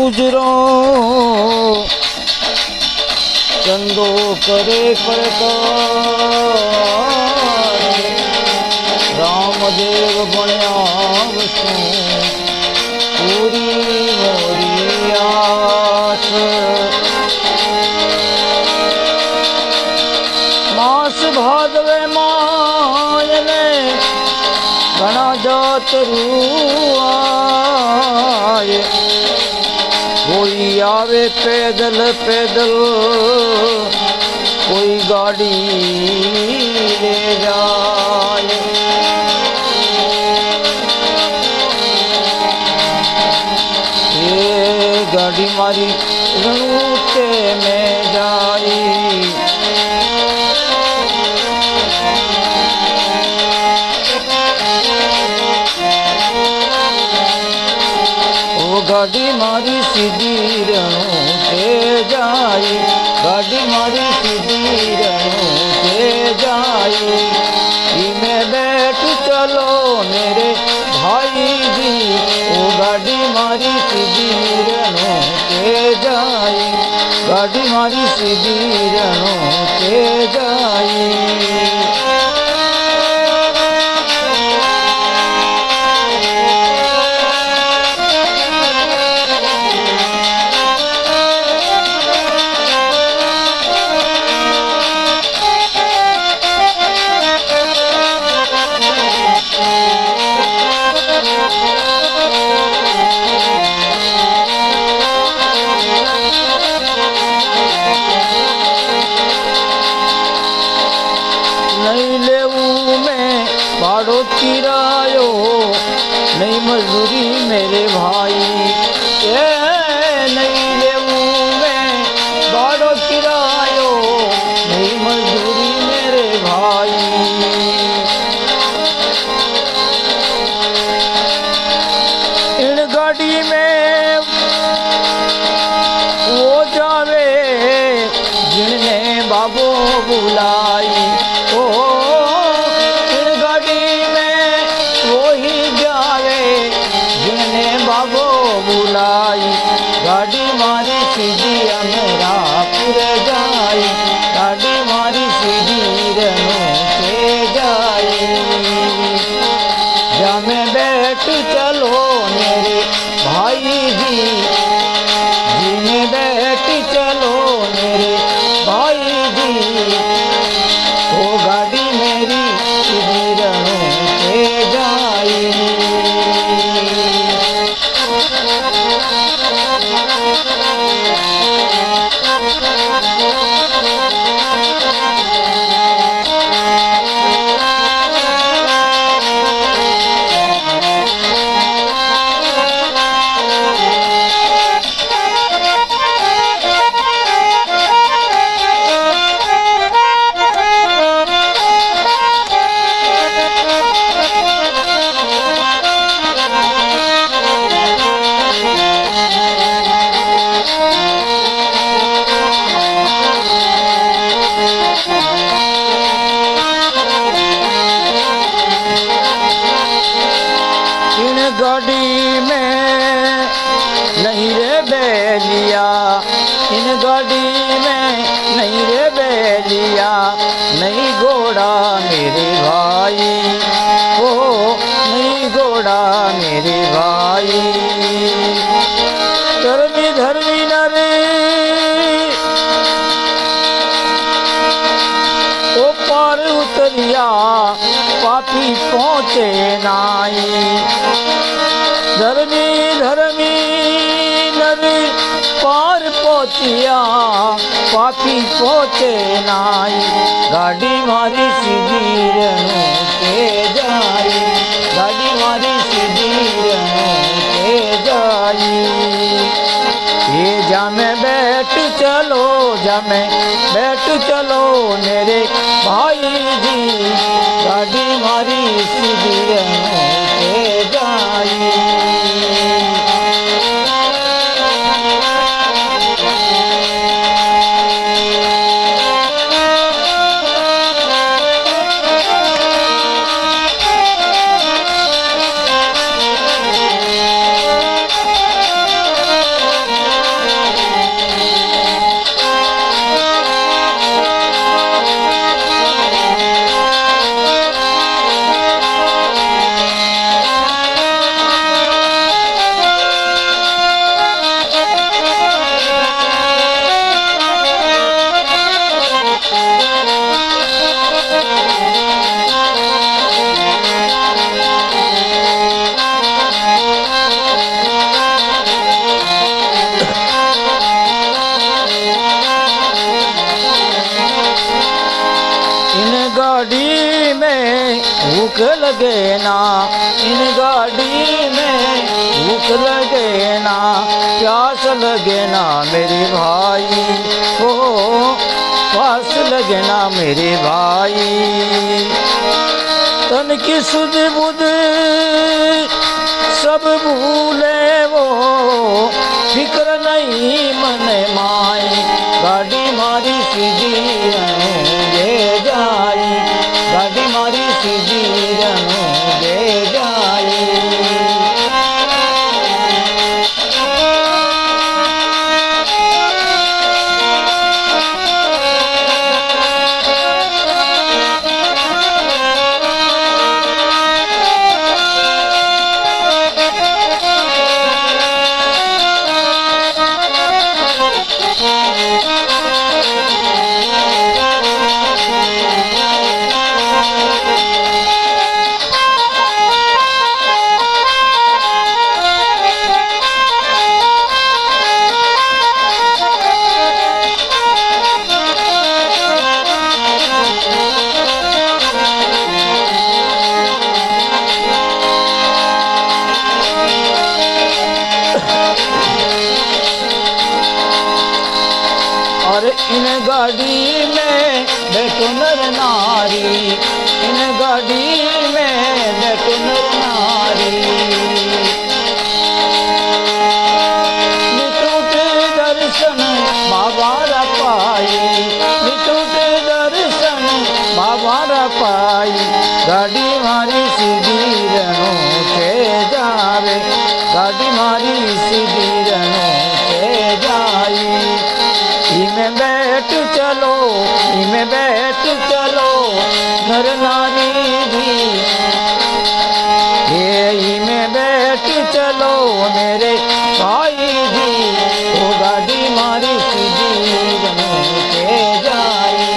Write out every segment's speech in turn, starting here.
गुजरो चंदो करे प्रकार रामदेव बण्या विष्णु पूरी मोरी आस मास भादवे मायने घना जात आए कोई आवे पैदल पैदल कोई गाड़ी ले जाए ये गाड़ी मारी रणूते में जाई गाड़ी मारी सीधी रणों से जाई गाड़ी मारी सीधी रणों से जाई में बैठ चलो मेरे भाई जी ओ गाड़ी मारी सीधी रणों से जाई गाड़ी मारी सीधी रणों से जाई किरायो नहीं मजदूरी मेरे भाई नहीं लेऊ मैं बाड़ो किरायो नहीं मजदूरी मेरे भाई इन गाड़ी में वो जावे जिनने बाबो बुलाई ओ बुलाई गाड़ी मारी सीधी मेरा पूरे जाई गाड़ी मारी सीधी रणों से जाई जा मैं बैठ चलो मेरे भाई जी में बैठ चलो मेरे भाई जी वो गाड़ी मेरी सीधी रणों से जाई गाड़ी में नहीं रे बैलिया इन गाड़ी में नहीं रे बैलिया नहीं घोड़ा मेरे भाई ओ नहीं घोड़ा मेरे भाई धर्मी धर्मी नरे ओ पार उतरिया पापी पहुँचे नाई धर्मी धर्मी नर पार पहुँचिया पापी पहुँचे नाई गाड़ी मारी सीधी रणों से जाई गाड़ी मारी सीधी रणों से जाई ये जा मैं बैठ चलो जा मैं बैठ चलो मेरे भाई जी गाड़ी मारी सीधी रणों से जाई लगे ना, इन गाड़ी में भूख लगे ना, प्यास लगे ना मेरे भाई, ओ प्यास लगे ना मेरे भाई। तन की सुध बुध सब भूले वो, फिक्र नहीं मन माई, गाड़ी मारी सीधी ये जाई, गाड़ी मारी सीधी ये जाई। और इन गाड़ी में बैठो नर नारी, इन गाड़ी में बैठो नर नारी। निटूट दर्शन बाबा रा पाई, निटूट दर्शन बाबा रा पाई, गाड़ी मारी सीधी रणों से जावे, गाड़ी मारी सीधी रणों से जाई। इमें बैठ चलो, इमें बैठ चलो नर नारी भी, ये इमें बैठ चलो मेरे भाई जी, वो गाड़ी मारी सीधी रणों से जाई।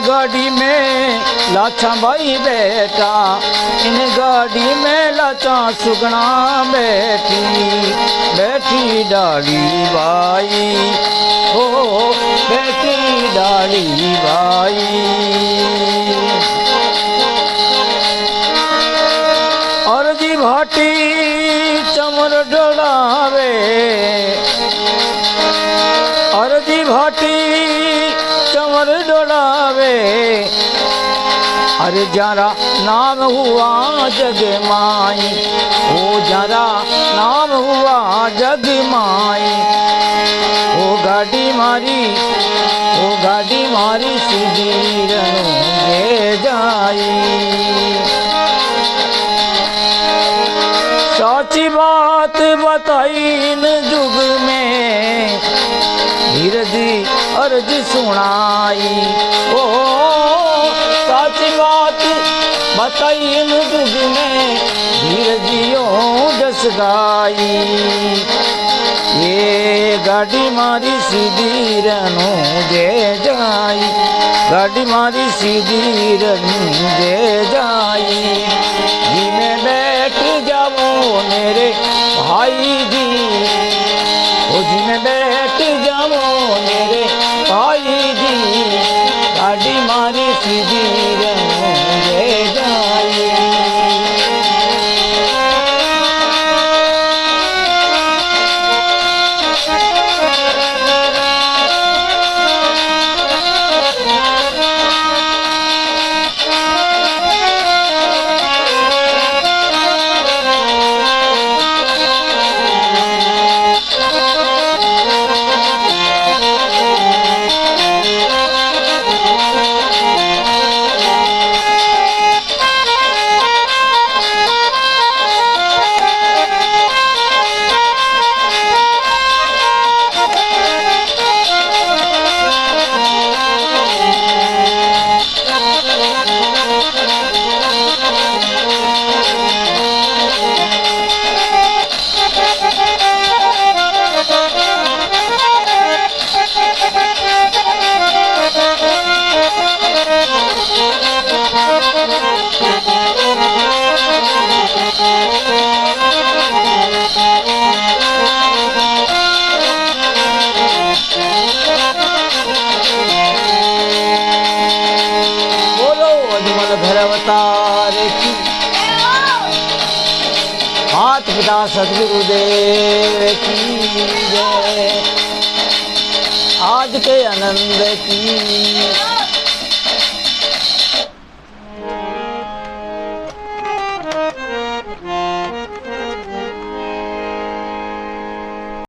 गाड़ी में लाचा भाई बैठा, इन गाड़ी में लाचा सुगना बैठी, बैठी डाली भाई, ओ बैठी डाली भाई। और जी भाटी चमर डोलावे, और जी भाटी चमर डोलावे, अरे जरा नाम हुआ जग माई, ओ जरा नाम हुआ जग माई, ओ गाड़ी मारी, ओ गाड़ी मारी सीधी रणों ले जाई। साची बात बताई इन जुग में, धीरज अर्ज सुनाई, ओ साची बात बताई इन जुग में, धीरजियों जस गाई। ये गाड़ी मारी सीधी रणों जे जाई, गाड़ी मारी सीधी रणों जे जाई। जी में बैठ जाओ मेरे भाई जी, जी में बैठ जाओ मेरे भाई जी, गाड़ी मारी सीधी रणों जे जाई। पिता सदगुरुदेव की जय। आज के आनंद की